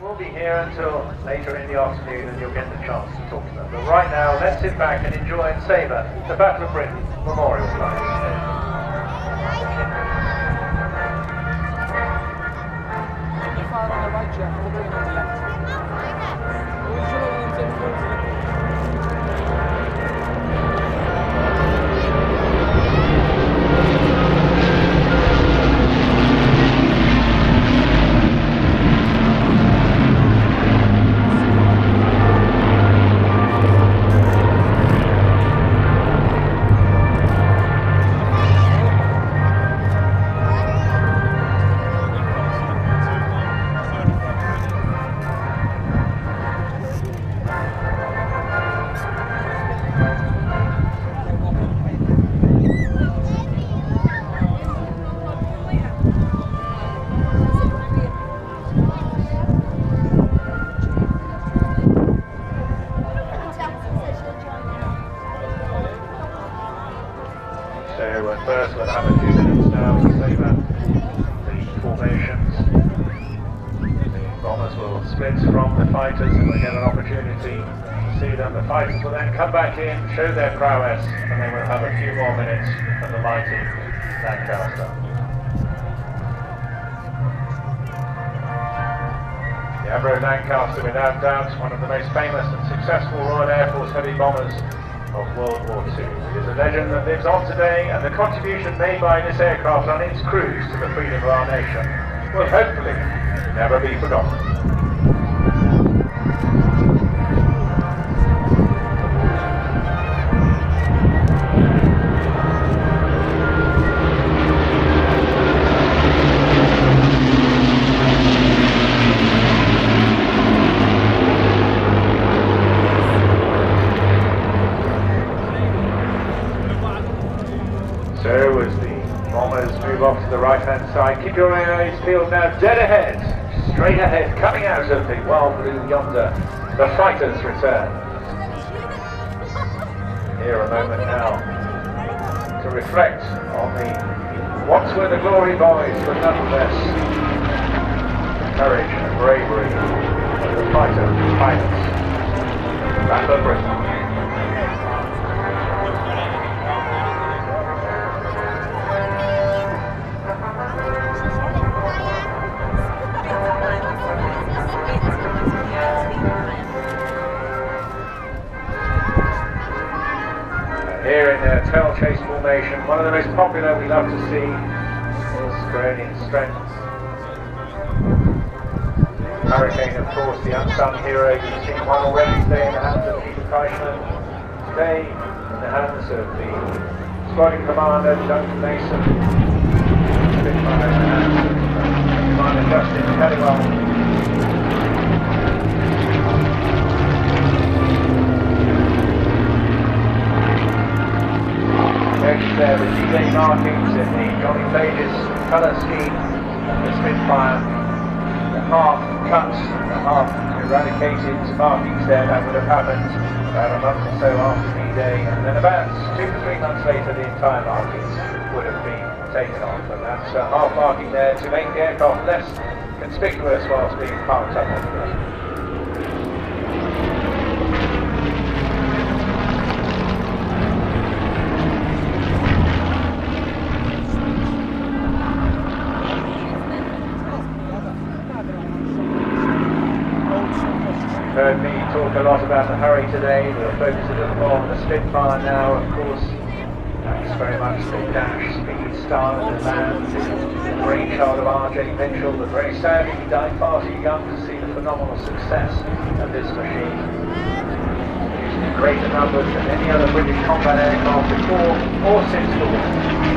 We'll be here until later in the afternoon and you'll get the chance to talk to them. But right now, let's sit back and enjoy and savour the Battle of Britain Memorial Flight. So at first we'll have a few minutes now to savour the formations. The bombers will split from the fighters and we'll get an opportunity to see them. The fighters will then come back in, show their prowess, and then we'll have a few more minutes of the mighty Lancaster. The Avro Lancaster, without doubt, one of the most famous and successful Royal Air Force heavy bombers of World War II. It is a legend that lives on today, and the contribution made by this aircraft on its crews to the freedom of our nation will hopefully never be forgotten. So as the bombers move off to the right-hand side, keep your eyes peeled now, dead ahead, straight ahead, coming out of the wild blue yonder, the fighters return. Here a moment now to reflect on the once were the glory boys, but nonetheless the courage and bravery of the fighter pilots. Battle of Britain. Here in their tail chase formation, one of the most popular we love to see is growing in strength. Hurricane, of course, the unsung hero. You've seen one already today in the hands of Peter Kreisman, today in the hands of the squadron commander Duncan Mason, Spitfire in the hands of Commander Justin Halliwell. There, the D-Day markings in the Johnny Page's colour scheme and the Spitfire, the half cut, the half eradicated markings there. That would have happened about a month or so after D-Day, and then about 2 to 3 months later the entire markings would have been taken off, and that's a half marking there to make the aircraft less conspicuous whilst being parked up on the ground. Heard me talk a lot about the Hurry today. We'll focus a little more on the Spitfire now, of course. That's very much the dash, speed, style and land. The brainchild of R.J. Mitchell, but very sadly he died far too young to see the phenomenal success of this machine. Used in greater numbers than any other British combat aircraft before or since the war.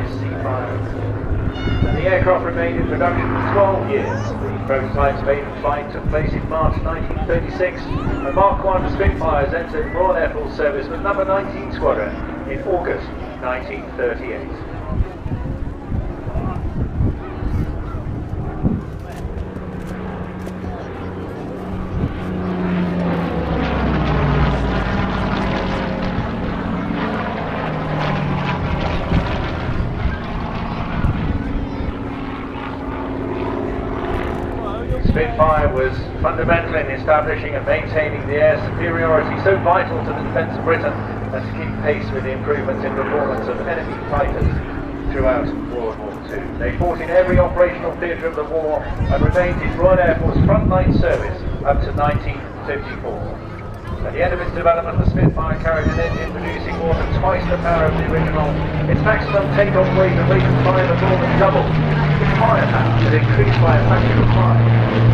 C5. And the aircraft remained in production for 12 years. The prototype's maiden flight took place in March 1936, and Mark I Spitfires entered Royal Air Force service with number 19 Squadron in August 1938. Spitfire was fundamental in establishing and maintaining the air superiority so vital to the defence of Britain as to keep pace with the improvements in performance of enemy fighters throughout World War II. They fought in every operational theatre of the war and remained in Royal Air Force frontline service up to 1954. At the end of its development, the Spitfire carried an engine producing more than twice the power of the original. Its maximum takeoff weight and rate of climb had more than doubled. Its firepower had increased by a factor of 5,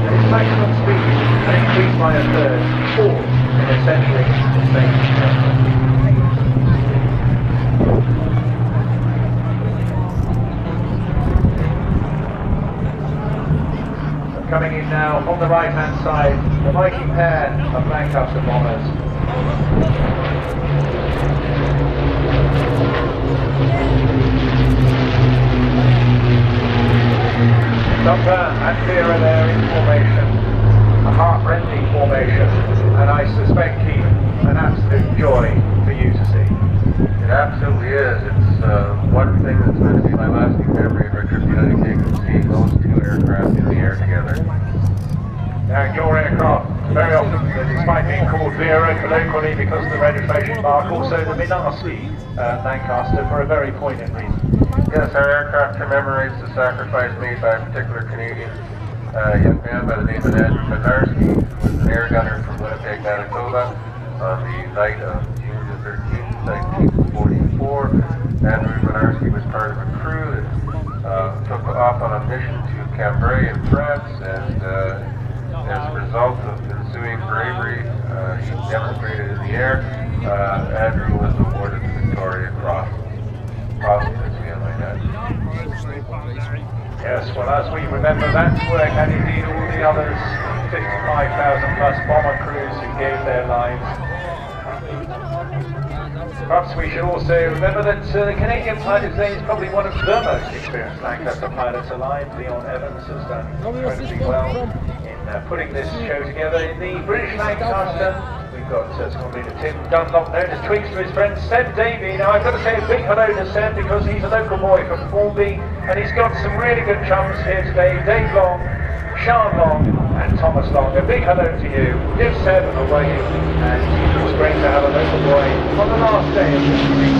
and its maximum speed had increased by a third, all in essentially the same aircraft. Coming in now on the right hand side, the mighty pair of Lancaster bombers. Doctor and Vera there in formation, a heart-rending formation, and I suspect, Keith, an absolute joy for you to see. It absolutely is. It's one thing that's going to be my lasting memory of our trip to the United Kingdom, seeing those two aircraft in the air together. Now, your aircraft, very often, despite being called Vera colloquially because of the registration mark, also the Minarski Lancaster for a very poignant reason. Yes, our aircraft commemorates the sacrifice made by a particular Canadian young man by the name of Andrew Minarski, who was an air gunner from Winnipeg, Manitoba, on the night of June the 13th, 1944. Andrew Minarski was part of a crew that took off on a mission to Cambrai in France, and as a result of ensuing bravery he demonstrated in the air, Andrew was awarded the Victoria Cross. Yes, well, as we remember that work, and indeed all the others, 55,000 plus bomber crews who gave their lives. Perhaps we should also remember that the Canadian pilot today is probably one of the most experienced Lancaster pilots alive. Leon Evans has done incredibly well in putting this show together. In the British Lancaster, we've got Squadron Leader Tim Dunlop, known as Twigs to his friend Seb Davey. Now, I've got to say a big hello to Seb because he's a local boy from Formby, and he's got some really good chums here today. Dave Long, Sean Long, and Thomas Long. A big hello to you. Give Seb a wave, and it was great to have a local boy on the last day of this week.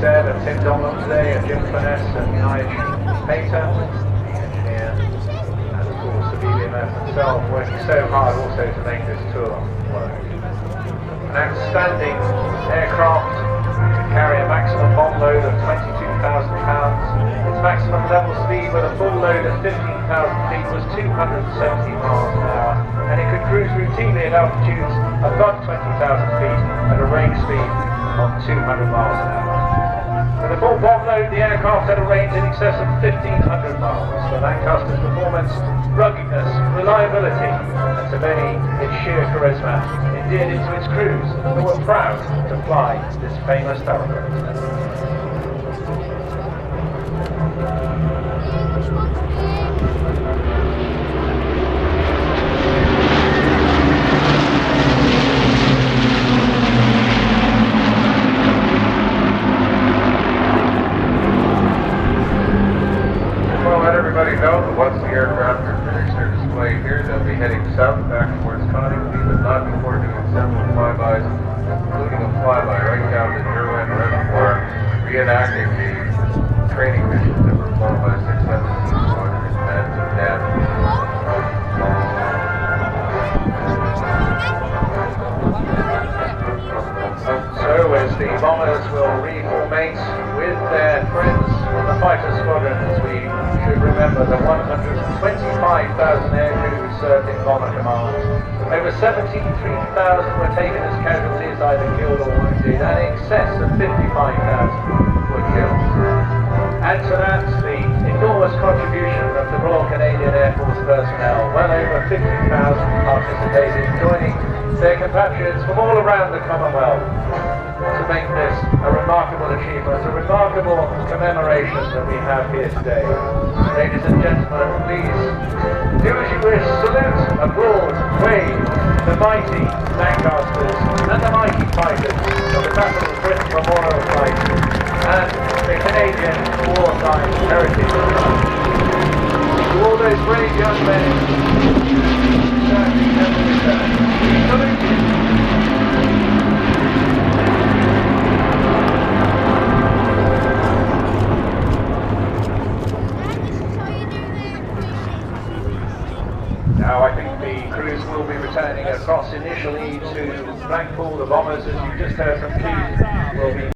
Seb and Tim Donald today, and Jim Finesse and Nigel Pater, the engineer, and of course the BBMF himself, working so hard also to make this tour work. An outstanding aircraft to carry a maximum bomb load of 22,000 pounds. Its maximum level speed with a full load of 15,000 feet was 270 miles an hour, and it could cruise routinely at altitudes above 20,000 feet at a range speed of 200 miles an hour. With a full bomb load, the aircraft had a range in excess of 1,500 miles. The Lancaster's performance, ruggedness, reliability, and to many, its sheer charisma, endeared it to its crews, who were proud to fly this famous thoroughbred. Know that once the aircraft are finished their display here, they'll be heading south back towards Connington, but not before doing several flybys, including a flyby right down to Derwent Reservoir, reenacting the training missions that were flown by 617 Squadron in Manson Dam. So as the bombers will reformate with their friends from the fighter squadrons, we should remember the 125,000 air crews served in Bomber Command. Over 73,000 were taken as casualties, either killed or wounded, and in excess of 55,000 were killed. Add to that the enormous contribution of the Royal Canadian Air Force personnel. Well over 50,000 participated, joining their compatriots from all around the Commonwealth to make this a remarkable achievement, a remarkable commemoration that we have here today. Ladies and gentlemen, please do as you wish. Salute, applaud, wave the mighty Lancasters and the mighty fighters of the Battle of Britain Memorial Flight and the Canadian Wartime Heritage Flight. To all those brave young men who certainly never returned, we salute you. Now I think the crews will be returning across initially to Blackpool. The bombers, as you just heard from Keith, will be